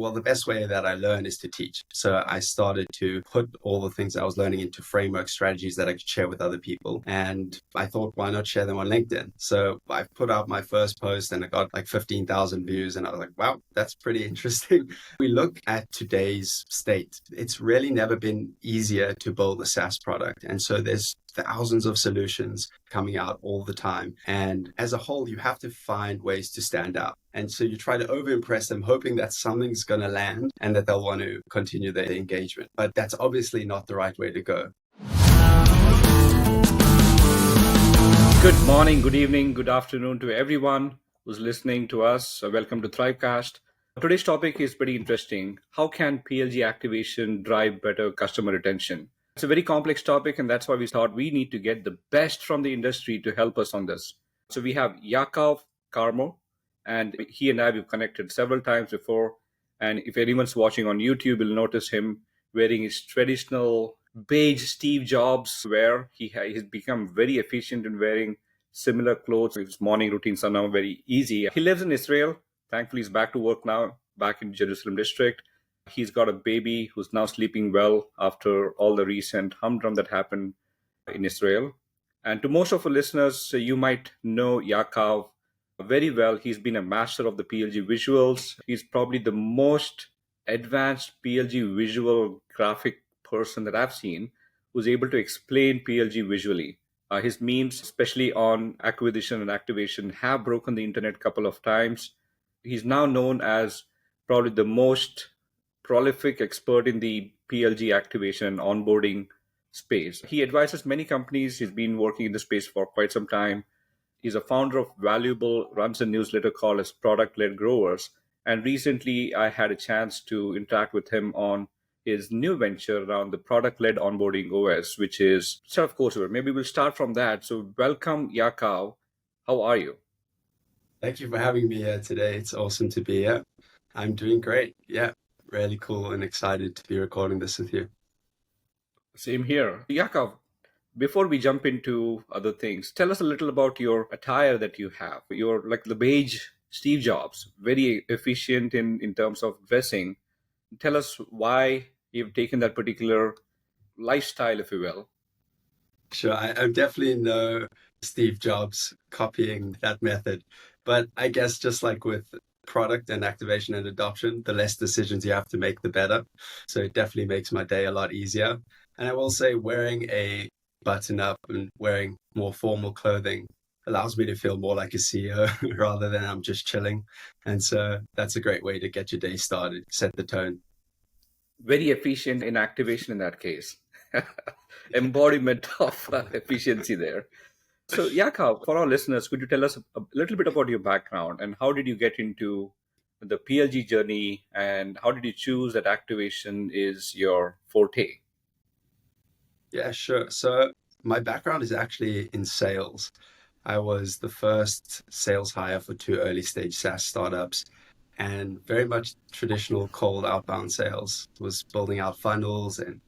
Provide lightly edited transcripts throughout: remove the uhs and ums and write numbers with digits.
Well, the best way that I learn is to teach. So I started to put all the things I was learning into framework strategies that I could share with other people. And I thought, why not share them on LinkedIn? So I put out my first post and I got like 15,000 views. And I was like, wow, that's pretty interesting. We look at today's state. It's really never been easier to build a SaaS product. And so there's thousands of solutions coming out all the time. And as a whole, you have to find ways to stand out. And so you try to over-impress them, hoping that something's going to land and that they'll want to continue their engagement. But that's obviously not the right way to go. Good morning, good evening, good afternoon to everyone who's listening to us. Welcome to Thrivecast. Today's topic is pretty interesting. How can PLG activation drive better customer retention? It's a very complex topic, and that's why we thought we need to get the best from the industry to help us on this. So we have Yaakov Carno, and he and I have connected several times before. And if anyone's watching on YouTube, you'll notice him wearing his traditional beige Steve Jobs wear. He's become very efficient in wearing similar clothes. His morning routines are now very easy. He lives in Israel. Thankfully, he's back to work now, back in Jerusalem district. He's got a baby who's now sleeping well after all the recent humdrum that happened in Israel. And to most of our listeners, you might know Yaakov very well. He's been a master of the PLG visuals. He's probably the most advanced PLG visual graphic person that I've seen who's able to explain PLG visually. His memes, especially on acquisition and activation, have broken the internet a couple of times. He's now known as probably the most prolific expert in the PLG activation and onboarding space. He advises many companies. He's been working in the space for quite some time. He's a founder of Valuable, runs a newsletter called as Product-Led Growers. And recently I had a chance to interact with him on his new venture around the Product-Led Onboarding OS, which is self-courseware. Maybe we'll start from that. So welcome, Yaakov. How are you? Thank you for having me here today. It's awesome to be here. I'm doing great. Yeah, really cool and excited to be recording this with you. Same here. Yaakov, before we jump into other things, tell us a little about your attire that you have. You're like the beige Steve Jobs, very efficient in terms of dressing. Tell us why you've taken that particular lifestyle, if you will. Sure, I'm definitely no Steve Jobs copying that method. But I guess just like with product and activation and adoption, the less decisions you have to make, the better. So it definitely makes my day a lot easier. And I will say wearing a button up and wearing more formal clothing allows me to feel more like a CEO rather than I'm just chilling. And so that's a great way to get your day started, set the tone. Very efficient in activation in that case. Embodiment of efficiency there. So Yaakov, for our listeners, could you tell us a little bit about your background and how did you get into the PLG journey and how did you choose that activation is your forte? Yeah, sure. So my background is actually in sales. I was the first sales hire for 2 early stage SaaS startups and very much traditional cold outbound sales. Was building out funnels and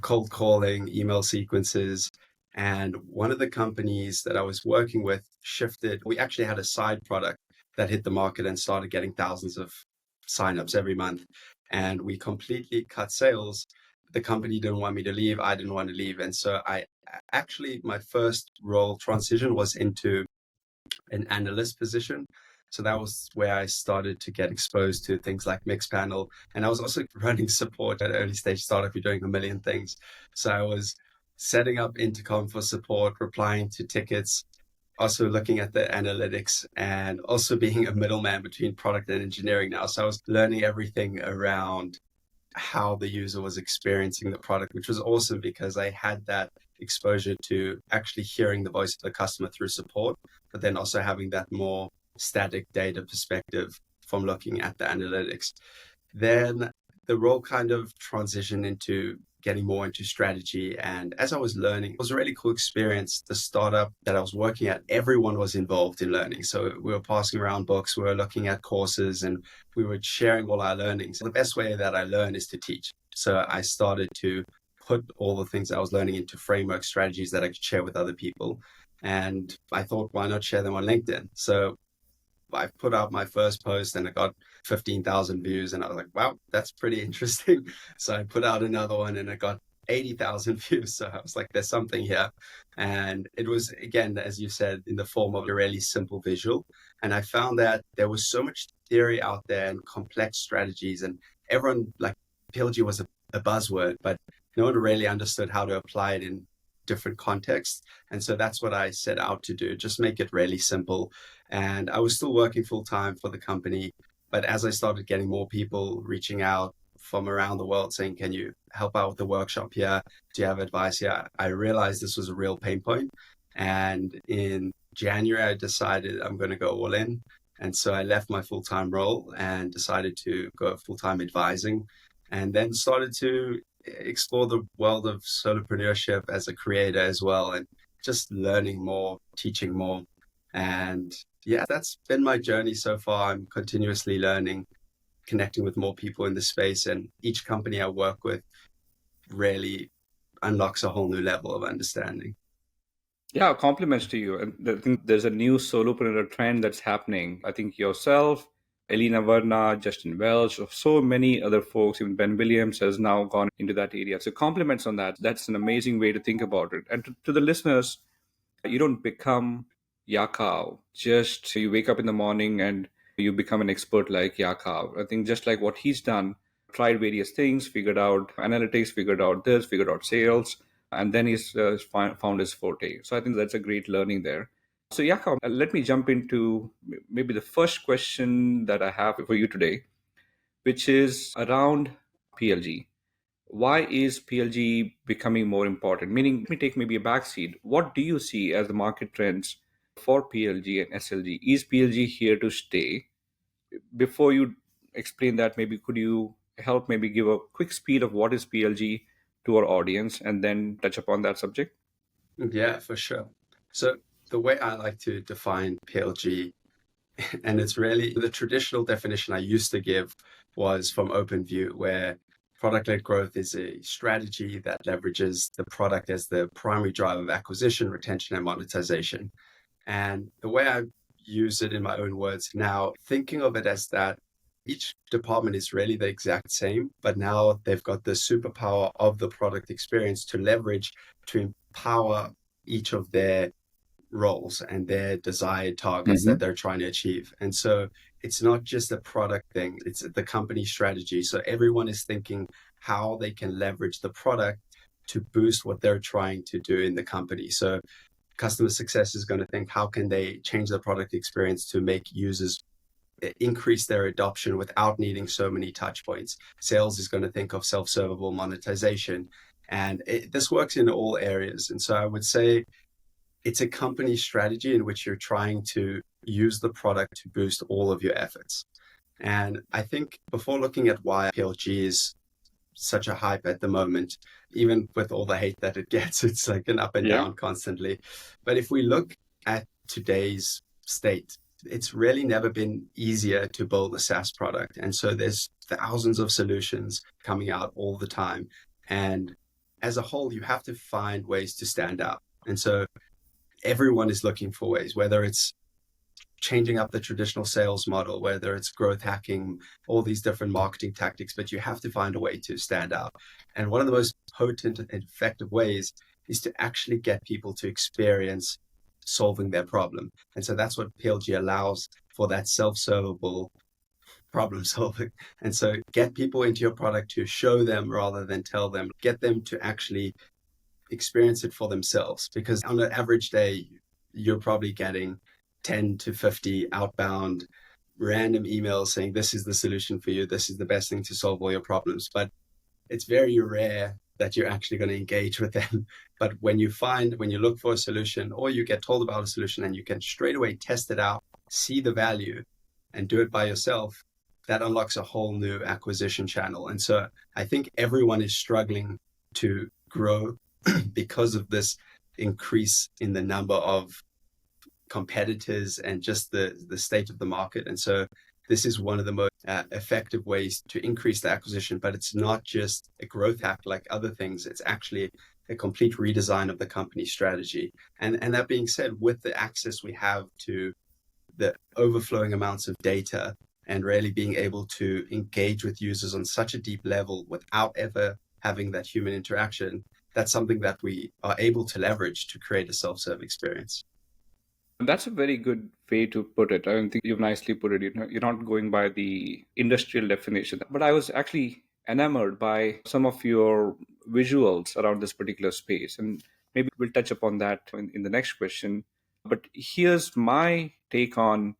cold calling, email sequences. And one of the companies that I was working with shifted. We actually had a side product that hit the market and started getting thousands of signups every month. And we completely cut sales. The company didn't want me to leave. I didn't want to leave. And so my first role transition was into an analyst position. So that was where I started to get exposed to things like Mixpanel. And I was also running support at an early stage startup. You're doing a million things. So I was setting up Intercom for support, replying to tickets, also looking at the analytics and also being a middleman between product and engineering now. So I was learning everything around how the user was experiencing the product, which was awesome because I had that exposure to actually hearing the voice of the customer through support, but then also having that more static data perspective from looking at the analytics. Then the role kind of transitioned into getting more into strategy. And as I was learning, it was a really cool experience. The startup that I was working at, everyone was involved in learning. So we were passing around books, we were looking at courses, and we were sharing all our learnings. The best way that I learn is to teach. So I started to put all the things I was learning into framework strategies that I could share with other people. And I thought, why not share them on LinkedIn? So I put out my first post and I got 15,000 views. And I was like, wow, that's pretty interesting. So I put out another one and it got 80,000 views. So I was like, there's something here. And it was, again, as you said, in the form of a really simple visual. And I found that there was so much theory out there and complex strategies, and everyone, like, PLG was a buzzword, but no one really understood how to apply it in different contexts. And so that's what I set out to do, just make it really simple. And I was still working full time for the company. But as I started getting more people reaching out from around the world saying, can you help out with the workshop here? Do you have advice here? I realized this was a real pain point. And in January, I decided I'm going to go all in. And so I left my full-time role and decided to go full-time advising, and then started to explore the world of solopreneurship as a creator as well, and just learning more, teaching more. And yeah, that's been my journey so far. I'm continuously learning, connecting with more people in the space, and each company I work with really unlocks a whole new level of understanding. Yeah, compliments to you. And I think there's a new solopreneur trend that's happening. I think yourself, Elena Verna, Justin Welch, so many other folks, even Ben Williams has now gone into that area. So compliments on that. That's an amazing way to think about it. And to the listeners, you don't become Yaakov. Just you wake up in the morning and you become an expert like Yaakov. I think just like what he's done, tried various things, figured out analytics, figured out this, figured out sales, and then he's found his forte. So I think that's a great learning there. So Yaakov, let me jump into maybe the first question that I have for you today, which is around PLG. Why is PLG becoming more important? Meaning, let me take maybe a backseat. What do you see as the market trends for PLG and SLG? Is PLG here to stay? Before you explain that, maybe could you help maybe give a quick speed of what is PLG to our audience and then touch upon that subject? Yeah, for sure. So the way I like to define PLG, and it's really the traditional definition I used to give, was from OpenView, where product-led growth is a strategy that leverages the product as the primary driver of acquisition, retention, and monetization. And the way I use it in my own words now, thinking of it as that each department is really the exact same, but now they've got the superpower of the product experience to leverage to empower each of their roles and their desired targets that they're trying to achieve. And so it's not just a product thing, it's the company strategy. So everyone is thinking how they can leverage the product to boost what they're trying to do in the company. So customer success is going to think, how can they change the product experience to make users increase their adoption without needing so many touch points? Sales is going to think of self-servable monetization. And this works in all areas. And so I would say it's a company strategy in which you're trying to use the product to boost all of your efforts. And I think before looking at why PLG is such a hype at the moment, even with all the hate that it gets, it's like an up and down constantly. But if we look at today's state, it's really never been easier to build a SaaS product. And so there's thousands of solutions coming out all the time. And as a whole, you have to find ways to stand out. And so everyone is looking for ways, whether it's changing up the traditional sales model, whether it's growth hacking, all these different marketing tactics, but you have to find a way to stand out. And one of the most potent and effective ways is to actually get people to experience solving their problem. And so that's what PLG allows for, that self-servable problem solving. And so get people into your product to show them rather than tell them, get them to actually experience it for themselves. Because on an average day, you're probably getting 10 to 50 outbound random emails saying, this is the solution for you, this is the best thing to solve all your problems. But it's very rare that you're actually going to engage with them. But when you look for a solution, or you get told about a solution and you can straight away test it out, see the value, and do it by yourself, that unlocks a whole new acquisition channel. And so I think everyone is struggling to grow because of this increase in the number of competitors and just the state of the market. And so this is one of the most effective ways to increase the acquisition, but it's not just a growth hack like other things. It's actually a complete redesign of the company strategy. And that being said, with the access we have to the overflowing amounts of data and really being able to engage with users on such a deep level without ever having that human interaction, that's something that we are able to leverage to create a self-serve experience. And that's a very good way to put it. I think you've nicely put it. You're not going by the industrial definition. But I was actually enamored by some of your visuals around this particular space. And maybe we'll touch upon that in the next question. But here's my take on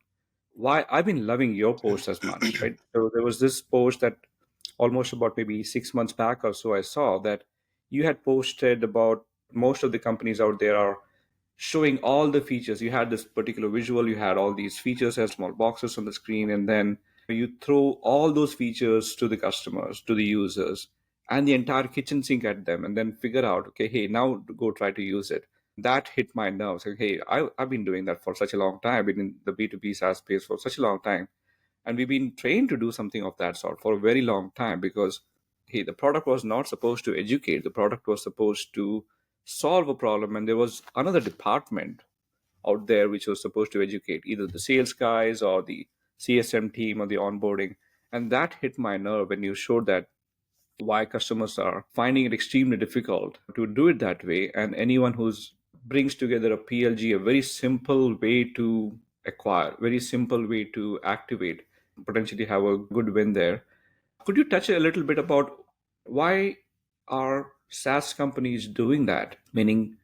why I've been loving your post as much, right? So there was this post that almost about maybe 6 months back or so, I saw that you had posted about most of the companies out there are showing all the features. You had this particular visual, you had all these features as small boxes on the screen, and then you throw all those features to the customers, to the users, and the entire kitchen sink at them, and then figure out, okay, hey, now go try to use it. That hit my nerves. Like, hey, I've been doing that for such a long time. I've been in the B2B SaaS space for such a long time. And we've been trained to do something of that sort for a very long time because, hey, the product was not supposed to educate. The product was supposed to solve a problem. And there was another department out there which was supposed to educate either the sales guys or the CSM team or the onboarding. And that hit my nerve when you showed that why customers are finding it extremely difficult to do it that way. And anyone who's brings together a PLG, a very simple way to acquire, very simple way to activate, potentially have a good win there. Could you touch a little bit about why are SaaS companies doing that? Meaning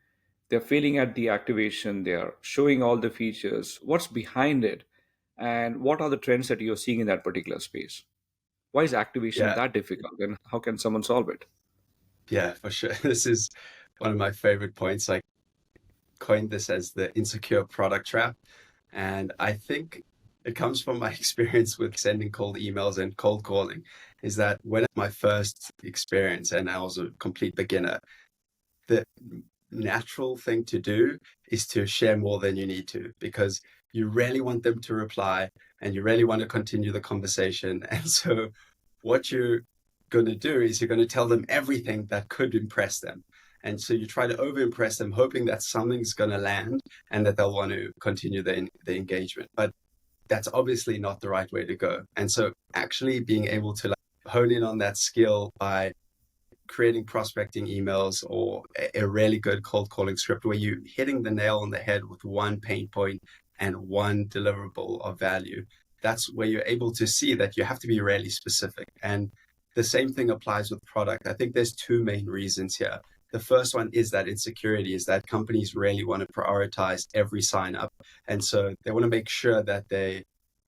they're failing at the activation, they're showing all the features. What's behind it? And what are the trends that you're seeing in that particular space? Why is activation Yeah, that difficult and how can someone solve it? yeah, for sure. This is one of my favorite points. I coined this as the insecure product trap. And I think it comes from my experience with sending cold emails and cold calling, is that when my first experience and I was a complete beginner, the natural thing to do is to share more than you need to because you really want them to reply and you really want to continue the conversation. And so what you're going to do is you're going to tell them everything that could impress them. And so you try to over impress them, hoping that something's going to land and that they'll want to continue the engagement. But that's obviously not the right way to go. And so actually being able to hone in on that skill by creating prospecting emails or a really good cold calling script where you're hitting the nail on the head with one pain point and one deliverable of value. That's where you're able to see that you have to be really specific. And the same thing applies with product. I think there's two main reasons here. The first one is that insecurity, is that companies really want to prioritize every sign up. And so they want to make sure that they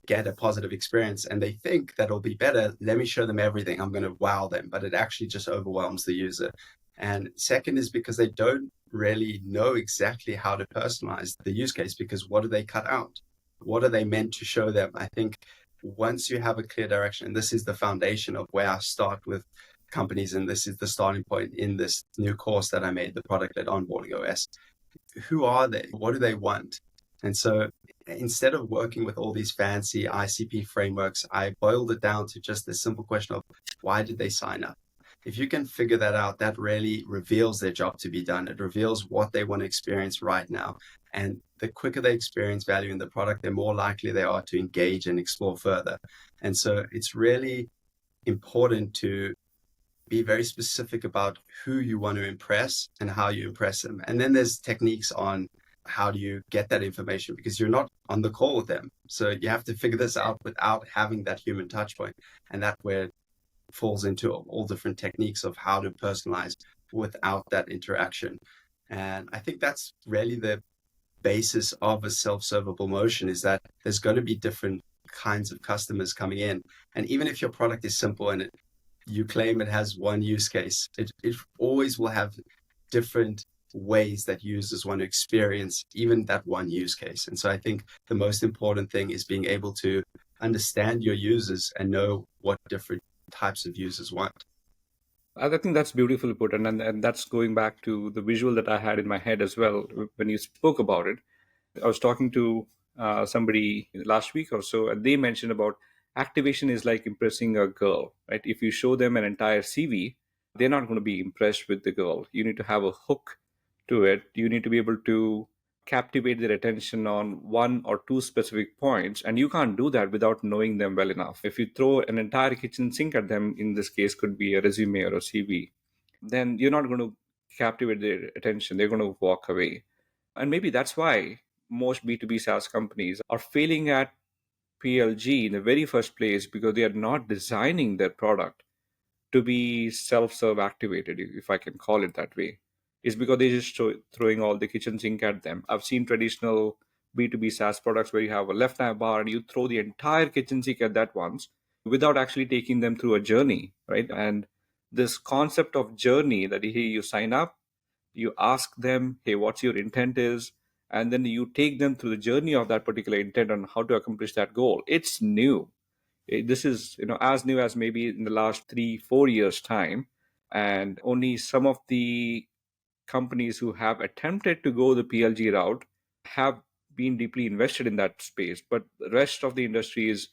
get a positive experience and they think that'll be better. Let me show them everything. I'm going to wow them, but it actually just overwhelms the user. And second is because they don't really know exactly how to personalize the use case, because what do they cut out? What are they meant to show them? I think once you have a clear direction, and this is the foundation of where I start with companies, and this is the starting point in this new course that I made, the product-led onboarding OS. Who are they? What do they want? And so instead of working with all these fancy ICP frameworks, I boiled it down to just the simple question of why did they sign up? If you can figure that out, that really reveals their job to be done. It reveals what they want to experience right now. And the quicker they experience value in the product, the more likely they are to engage and explore further. And so it's really important to be very specific about who you want to impress and how you impress them. And then there's techniques on how do you get that information, because you're not on the call with them. So you have to figure this out without having that human touch point. And that where it falls into all different techniques of how to personalize without that interaction. And I think that's really the basis of a self-servable motion, is that there's going to be different kinds of customers coming in. And even if your product is simple and you claim it has one use case, it always will have different ways that users want to experience even that one use case. And so I think the most important thing is being able to understand your users and know what different types of users want. I think that's beautifully put, and that's going back to the visual that I had in my head as well when you spoke about it. I was talking to somebody last week or so, and they mentioned about activation is like impressing a girl, right? If you show them an entire CV, they're not going to be impressed with the girl. You need to have a hook to it. You need to be able to captivate their attention on one or two specific points, and you can't do that without knowing them well enough. If you throw an entire kitchen sink at them, in this case could be a resume or a CV, then you're not going to captivate their attention. They're going to walk away. And maybe that's why most B2B SaaS companies are failing at PLG in the very first place, because they are not designing their product to be self-serve activated, if I can call it that way. Is because they're just throwing all the kitchen sink at them. I've seen traditional B2B SaaS products where you have a left nav bar and you throw the entire kitchen sink at that once without actually taking them through a journey, right? And this concept of journey, that hey, you sign up, you ask them, hey, what's your intent is, and then you take them through the journey of that particular intent on how to accomplish that goal. It's new. This is as new as maybe in the last 3-4 years time, and only some of the companies who have attempted to go the PLG route have been deeply invested in that space, but the rest of the industry is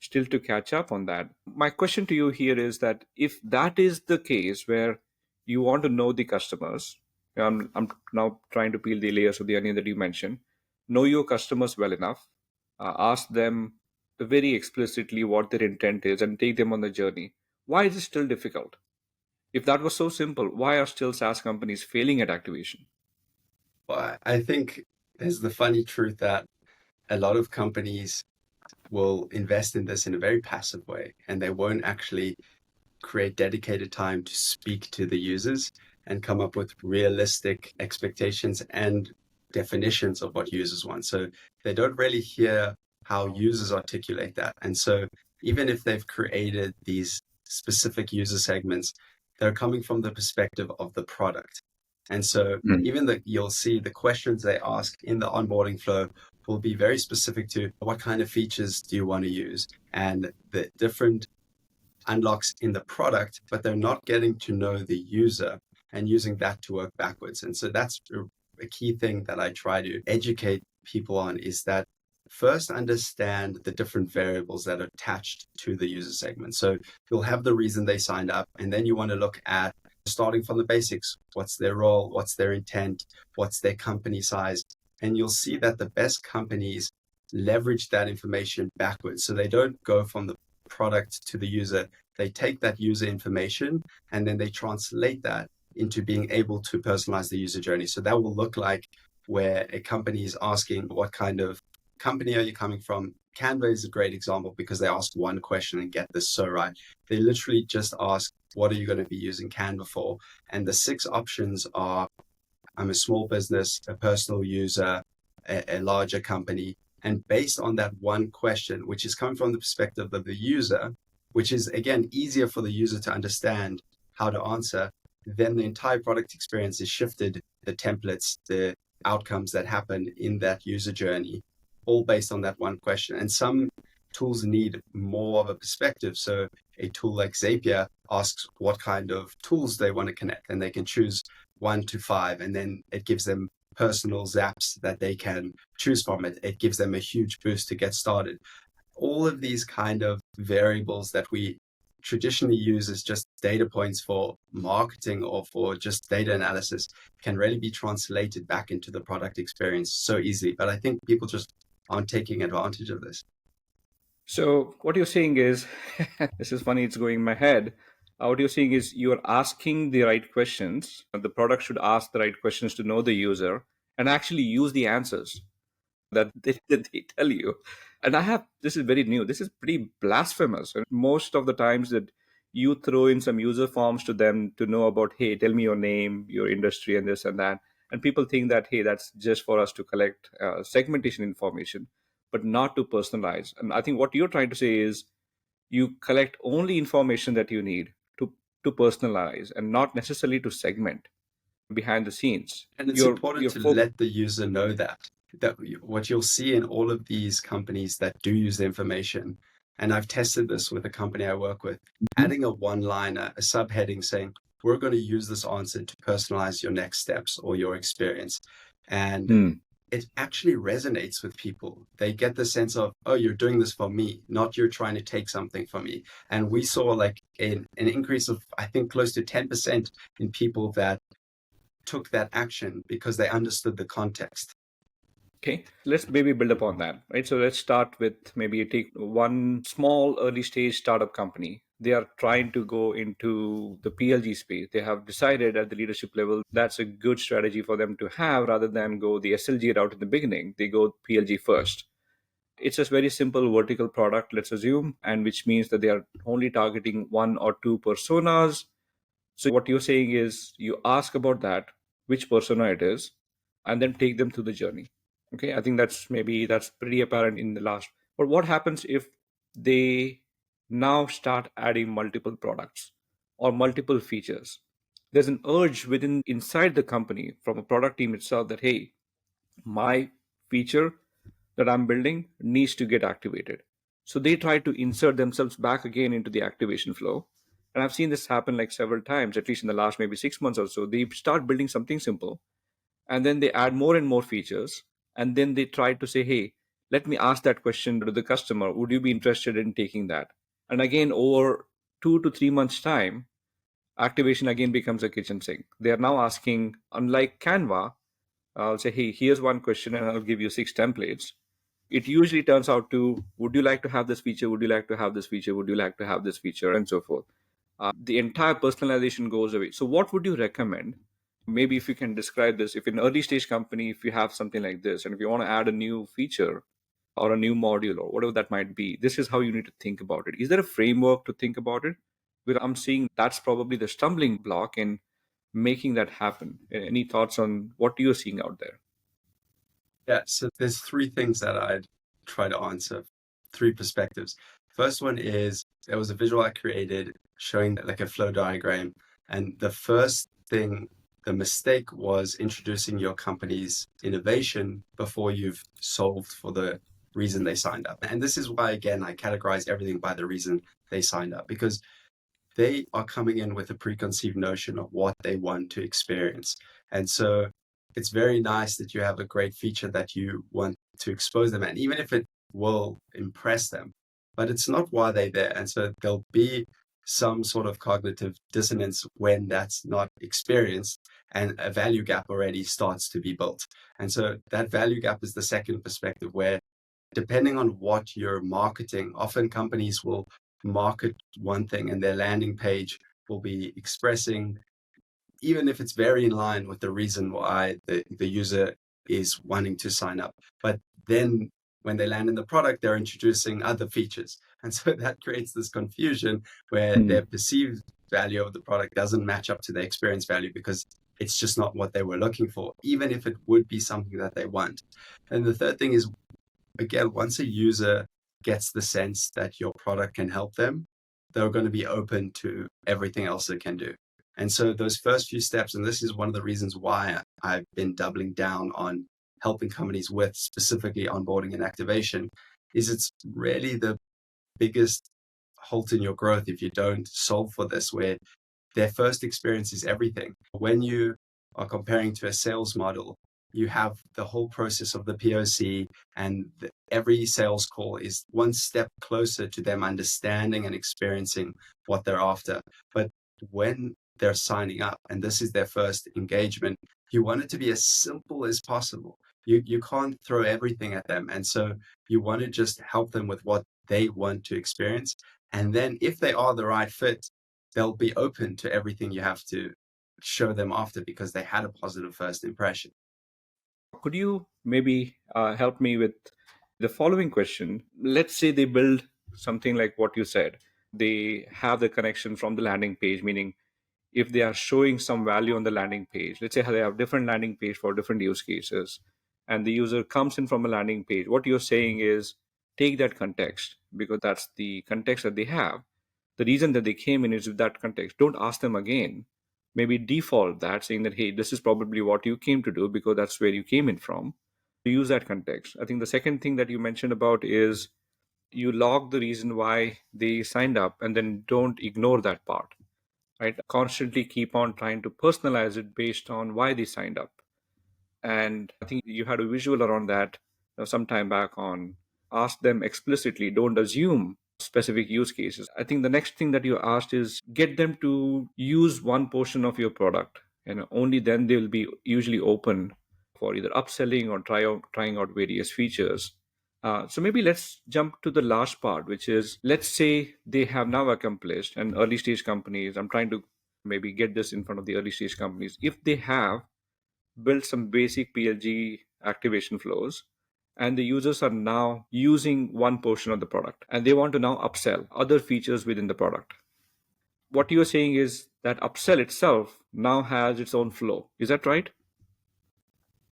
still to catch up on that. My question to you here is that if that is the case, where you want to know the customers, I'm now trying to peel the layers of the onion that you mentioned, know your customers well enough, ask them very explicitly what their intent is, and take them on the journey. Why is it still difficult? If that was so simple, why are still SaaS companies failing at activation? Well, I think there's the funny truth that a lot of companies will invest in this in a very passive way, and they won't actually create dedicated time to speak to the users and come up with realistic expectations and definitions of what users want. So they don't really hear how users articulate that. And so even if they've created these specific user segments, they're coming from the perspective of the product. And so even that you'll see the questions they ask in the onboarding flow will be very specific to what kind of features do you want to use, and the different unlocks in the product, but they're not getting to know the user and using that to work backwards. And so that's a key thing that I try to educate people on, is that first understand the different variables that are attached to the user segment. So you'll have the reason they signed up, and then you want to look at starting from the basics. What's their role? What's their intent? What's their company size? And you'll see that the best companies leverage that information backwards. So they don't go from the product to the user. They take that user information and then they translate that into being able to personalize the user journey. So that will look like where a company is asking, what kind of company are you coming from? Canva is a great example because they ask one question and get this so right. They literally just ask, what are you going to be using Canva for? And the 6 options are, I'm a small business, a personal user, a larger company. And based on that one question, which is coming from the perspective of the user, which is, again, easier for the user to understand how to answer, then the entire product experience is shifted, the templates, the outcomes that happen in that user journey, all based on that one question. And some tools need more of a perspective. So a tool like Zapier asks what kind of tools they want to connect, and they can choose 1 to 5, and then it gives them personal zaps that they can choose from. It gives them a huge boost to get started. All of these kind of variables that we traditionally use as just data points for marketing or for just data analysis can really be translated back into the product experience so easily. But I think people just aren't taking advantage of this. So what you're saying is, this is funny, it's going in my head. What you're saying is you're asking the right questions. The product should ask the right questions to know the user and actually use the answers that they tell you. And this is very new. This is pretty blasphemous. And most of the times that you throw in some user forms to them to know about, hey, tell me your name, your industry, and this and that. And people think that, hey, that's just for us to collect segmentation information, but not to personalize. And I think what you're trying to say is you collect only information that you need to personalize and not necessarily to segment behind the scenes. And it's You're, important you're to fo- let the user know that what you'll see in all of these companies that do use the information, and I've tested this with a company I work with, adding a one-liner, a subheading saying, we're going to use this answer to personalize your next steps or your experience. And it actually resonates with people. They get the sense of, oh, you're doing this for me, not you're trying to take something from me. And we saw like an increase of, I think, close to 10% in people that took that action because they understood the context. Okay, let's maybe build upon that, right? So let's start with maybe you take one small early stage startup company. They are trying to go into the PLG space. They have decided at the leadership level that's a good strategy for them to have rather than go the SLG route in the beginning. They go PLG first. It's a very simple vertical product, let's assume, and which means that they are only targeting one or two personas. So what you're saying is you ask about that, which persona it is, and then take them through the journey. Okay, I think that's pretty apparent in the last. But what happens if they now start adding multiple products or multiple features? There's an urge within inside the company from a product team itself that hey, my feature that I'm building needs to get activated. So they try to insert themselves back again into the activation flow. And I've seen this happen like several times, at least in the last maybe 6 months or so. They start building something simple and then they add more and more features. And then they try to say, hey, let me ask that question to the customer. Would you be interested in taking that? And again, over 2 to 3 months' time, activation again becomes a kitchen sink. They are now asking, unlike Canva, I'll say, hey, here's one question and I'll give you 6 templates. It usually turns out to, would you like to have this feature? Would you like to have this feature? Would you like to have this feature? And so forth. The entire personalization goes away. So what would you recommend? Maybe if you can describe this, if in an early stage company, if you have something like this, and if you want to add a new feature or a new module or whatever that might be, this is how you need to think about it. Is there a framework to think about it? Where I'm seeing that's probably the stumbling block in making that happen. Any thoughts on what you're seeing out there? Yeah, so there's three things that I'd try to answer, three perspectives. First one is there was a visual I created showing like a flow diagram. And the first thing, the mistake was introducing your company's innovation before you've solved for the reason they signed up. And this is why, again, I categorize everything by the reason they signed up, because they are coming in with a preconceived notion of what they want to experience. And so it's very nice that you have a great feature that you want to expose them, and even if it will impress them, but it's not why they're there. And so there'll be some sort of cognitive dissonance when that's not experienced, and a value gap already starts to be built. And so that value gap is the second perspective, where depending on what you're marketing, often companies will market one thing and their landing page will be expressing, even if it's very in line with the reason why the user is wanting to sign up. But then when they land in the product, they're introducing other features. And so that creates this confusion where their perceived value of the product doesn't match up to their experience value, because it's just not what they were looking for, even if it would be something that they want. And the third thing is, again, once a user gets the sense that your product can help them, they're going to be open to everything else it can do. And so those first few steps, and this is one of the reasons why I've been doubling down on helping companies with specifically onboarding and activation, is it's really the biggest halt in your growth if you don't solve for this, where their first experience is everything. When you are comparing to a sales model, you have the whole process of the POC, and every sales call is one step closer to them understanding and experiencing what they're after. But when they're signing up and this is their first engagement, you want it to be as simple as possible. You can't throw everything at them. And so you want to just help them with what they want to experience. And then if they are the right fit, they'll be open to everything you have to show them after, because they had a positive first impression. Could you maybe help me with the following question? Let's say they build something like what you said. They have the connection from the landing page, meaning if they are showing some value on the landing page, let's say they have different landing page for different use cases, and the user comes in from a landing page, what you're saying is take that context because that's the context that they have. The reason that they came in is with that context. Don't ask them again. Maybe default that saying that, hey, this is probably what you came to do because that's where you came in from. Use that context. I think the second thing that you mentioned about is you log the reason why they signed up and then don't ignore that part, right? Constantly keep on trying to personalize it based on why they signed up. And I think you had a visual around that some time back on ask them explicitly, don't assume specific use cases. I think the next thing that you asked is get them to use one portion of your product, and only then they will be usually open for either upselling or trying out various features. So maybe let's jump to the last part, which is, let's say they have now accomplished, and early stage companies, I'm trying to maybe get this in front of the early stage companies, if they have built some basic PLG activation flows, and the users are now using one portion of the product and they want to now upsell other features within the product. What you're saying is that upsell itself now has its own flow. Is that right?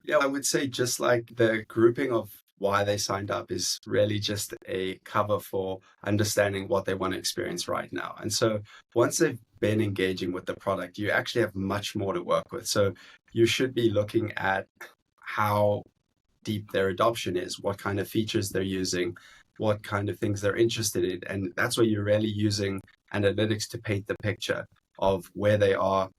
Yeah, I would say just like the grouping of why they signed up is really just a cover for understanding what they want to experience right now. And so once they've been engaging with the product, you actually have much more to work with. So you should be looking at how deep their adoption is, what kind of features they're using, what kind of things they're interested in. And that's where you're really using analytics to paint the picture of where they are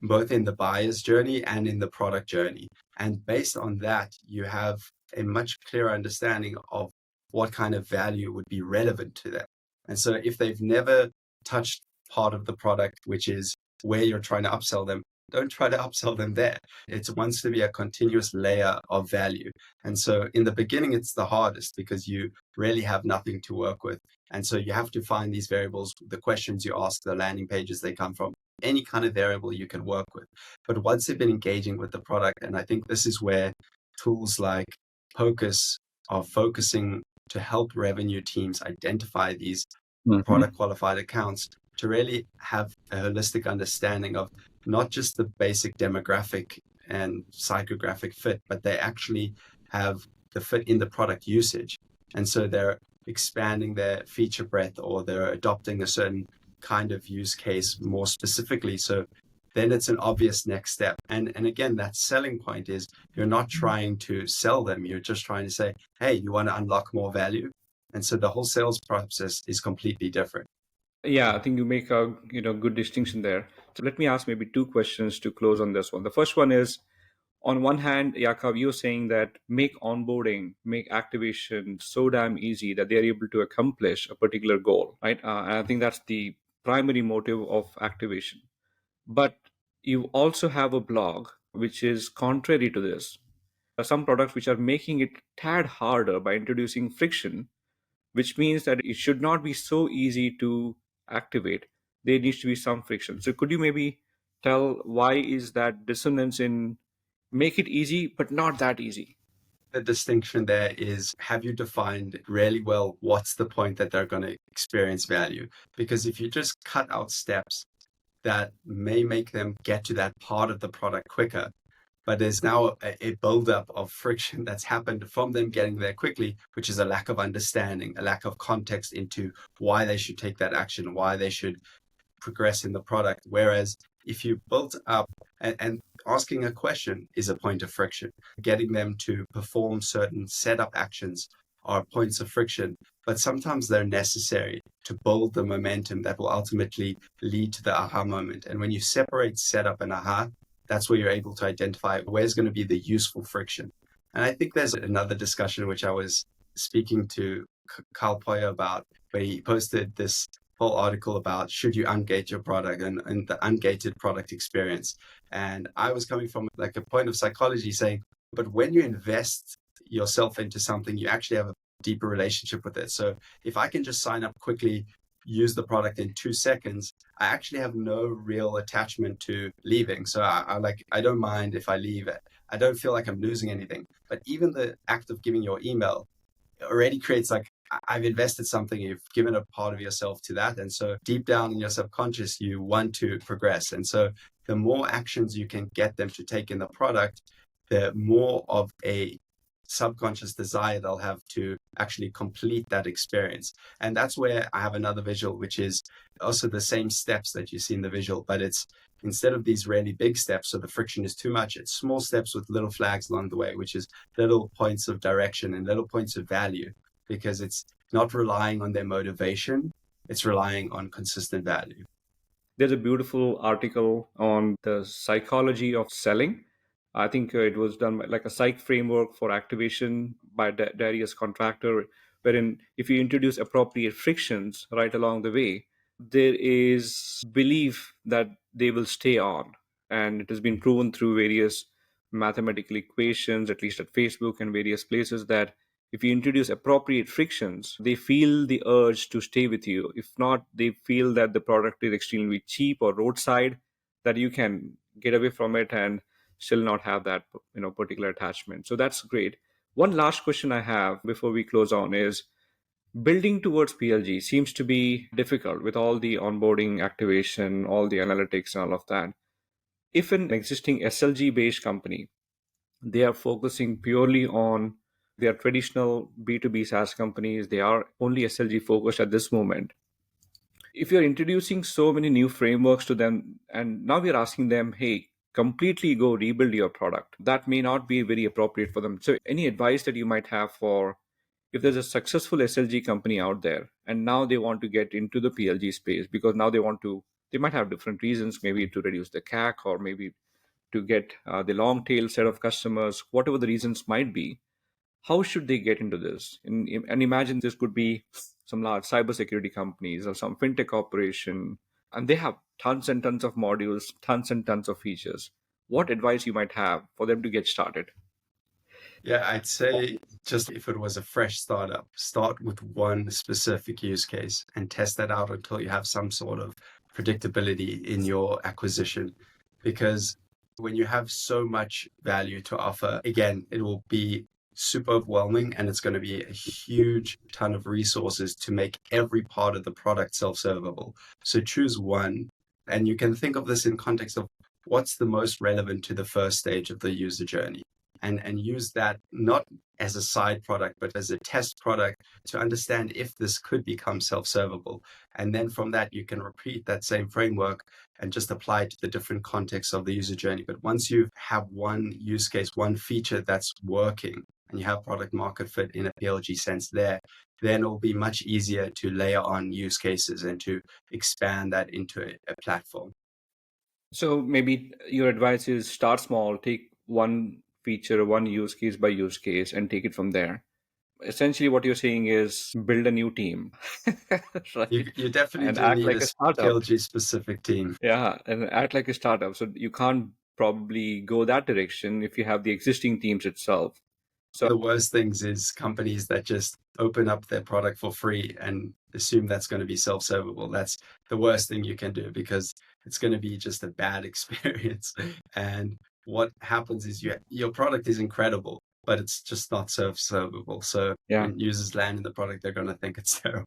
both in the buyer's journey and in the product journey. And based on that, you have a much clearer understanding of what kind of value would be relevant to them. And so if they've never touched part of the product, which is where you're trying to upsell them, don't try to upsell them there. It wants to be a continuous layer of value. And so in the beginning, it's the hardest because you really have nothing to work with. And so you have to find these variables, the questions you ask, the landing pages they come from, any kind of variable you can work with. But once they've been engaging with the product, and I think this is where tools like Focus are focusing to help revenue teams identify these product qualified accounts to really have a holistic understanding of not just the basic demographic and psychographic fit, but they actually have the fit in the product usage. And so they're expanding their feature breadth, or they're adopting a certain kind of use case more specifically. So then it's an obvious next step. And again, that selling point is you're not trying to sell them. You're just trying to say, hey, you want to unlock more value. And so the whole sales process is completely different. Yeah, I think you make a good distinction there. So let me ask maybe two questions to close on this one. The first one is, on one hand, Yaakov, you're saying that make onboarding, make activation so damn easy that they're able to accomplish a particular goal, right? And I think that's the primary motive of activation. But you also have a blog which is contrary to this. Some products which are making it tad harder by introducing friction, which means that it should not be so easy to activate. There needs to be some friction. So could you maybe tell why is that dissonance in make it easy but not that easy? The distinction there is, have you defined really well what's the point that they're going to experience value? Because if you just cut out steps that may make them get to that part of the product quicker, but there's now a buildup of friction that's happened from them getting there quickly, which is a lack of understanding, a lack of context into why they should take that action, why they should progress in the product. Whereas if you built up, and asking a question is a point of friction, getting them to perform certain setup actions are points of friction, but sometimes they're necessary to build the momentum that will ultimately lead to the aha moment. And when you separate setup and aha, that's where you're able to identify where's going to be the useful friction. And I think there's another discussion which I was speaking to Carl Poyer about, where he posted this whole article about should you ungate your product and the ungated product experience. And I was coming from like a point of psychology saying, but when you invest yourself into something, you actually have a deeper relationship with it. So if I can just sign up quickly, use the product in 2 seconds, I actually have no real attachment to leaving. So I don't mind if I leave it. I don't feel like I'm losing anything. But even the act of giving your email already creates like, I've invested something, you've given a part of yourself to that. And so deep down in your subconscious, you want to progress. And so the more actions you can get them to take in the product, the more of a subconscious desire they'll have to actually complete that experience. And that's where I have another visual, which is also the same steps that you see in the visual, but it's instead of these really big steps, so the friction is too much, it's small steps with little flags along the way, which is little points of direction and little points of value, because it's not relying on their motivation, it's relying on consistent value. There's a beautiful article on the psychology of selling. I think it was done by, like a psych framework for activation by Darius Contractor, wherein if you introduce appropriate frictions right along the way, there is belief that they will stay on. And it has been proven through various mathematical equations, at least at Facebook and various places, that if you introduce appropriate frictions, they feel the urge to stay with you. If not, they feel that the product is extremely cheap or roadside, that you can get away from it and still not have that particular attachment. So that's great. One last question I have before we close on is, building towards PLG seems to be difficult with all the onboarding activation, all the analytics and all of that. If an existing SLG based company, they are focusing purely on their traditional B2B SaaS companies, they are only SLG focused at this moment. If you're introducing so many new frameworks to them and now we're asking them, hey, completely go rebuild your product, that may not be very appropriate for them. So any advice that you might have for, if there's a successful SLG company out there and now they want to get into the PLG space, because now they might have different reasons, maybe to reduce the CAC or maybe to get the long tail set of customers, whatever the reasons might be, how should they get into this? And imagine this could be some large cybersecurity companies or some fintech corporation, and they have tons and tons of modules, tons and tons of features. What advice you might have for them to get started? Yeah, I'd say just if it was a fresh startup, start with one specific use case and test that out until you have some sort of predictability in your acquisition. Because when you have so much value to offer, again, it will be super overwhelming and it's going to be a huge ton of resources to make every part of the product self-servable. So choose one, and you can think of this in context of what's the most relevant to the first stage of the user journey, and use that not as a side product, but as a test product to understand if this could become self-servable. And then from that, you can repeat that same framework and just apply it to the different contexts of the user journey. But once you have one use case, one feature that's working, and you have product market fit in a PLG sense there, then it'll be much easier to layer on use cases and to expand that into a platform. So maybe your advice is start small, take one feature, one use case by use case, and take it from there. Essentially, what you're saying is build a new team, You, right? you definitely And do act need a like a startup. PLG specific team. Yeah, and act like a startup. So you can't probably go that direction if you have the existing teams itself. So The worst things is companies that just open up their product for free and assume that's going to be self-servable. That's the worst thing you can do because it's going to be just a bad experience. And what happens is your product is incredible, but it's just not self-servable. So yeah, when users land in the product, they're going to think it's terrible.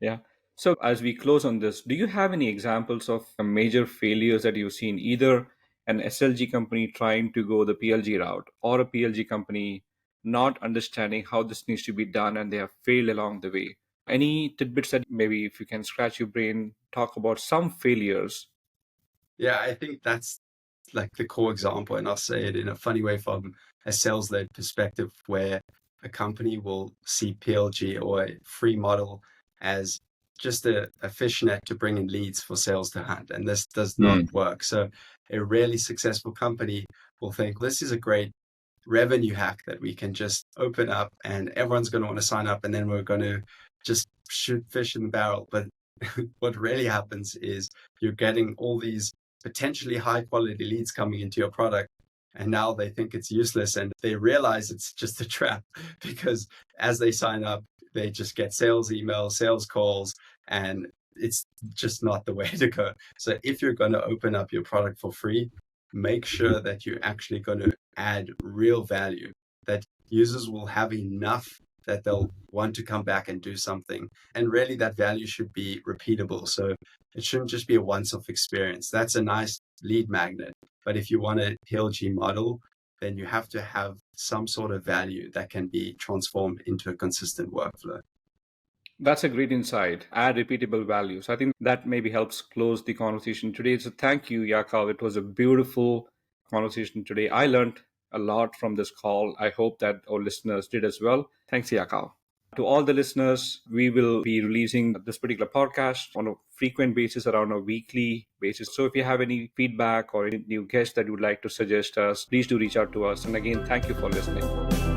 yeah. So as we close on this, do you have any examples of major failures that you've seen, either an SLG company trying to go the PLG route or a PLG company not understanding how this needs to be done and they have failed along the way? Any tidbits that maybe if you can scratch your brain, talk about some failures? Yeah, I think that's like the core example, and I'll say it in a funny way from a sales-led perspective, where a company will see PLG or a free model as just a fishnet to bring in leads for sales to hunt, and this does not Hmm. work. So a really successful company will think this is a great revenue hack that we can just open up and everyone's going to want to sign up, and then we're going to just shoot fish in the barrel. But what really happens is you're getting all these potentially high quality leads coming into your product, and now they think it's useless and they realize it's just a trap because as they sign up, they just get sales emails, sales calls, and it's just not the way to go. So if you're going to open up your product for free, make sure that you're actually going to add real value, that users will have enough that they'll want to come back and do something. And really, that value should be repeatable. So it shouldn't just be a once off experience. That's a nice lead magnet. But if you want a PLG model, then you have to have some sort of value that can be transformed into a consistent workflow. That's a great insight. Add repeatable values. I think that maybe helps close the conversation today. So thank you, Yakov. It was a beautiful conversation today. I learned a lot from this call. I hope that our listeners did as well. Thanks, Yakov. To all the listeners, we will be releasing this particular podcast on a frequent basis, around a weekly basis. So if you have any feedback or any new guests that you would like to suggest us, please do reach out to us. And again, thank you for listening.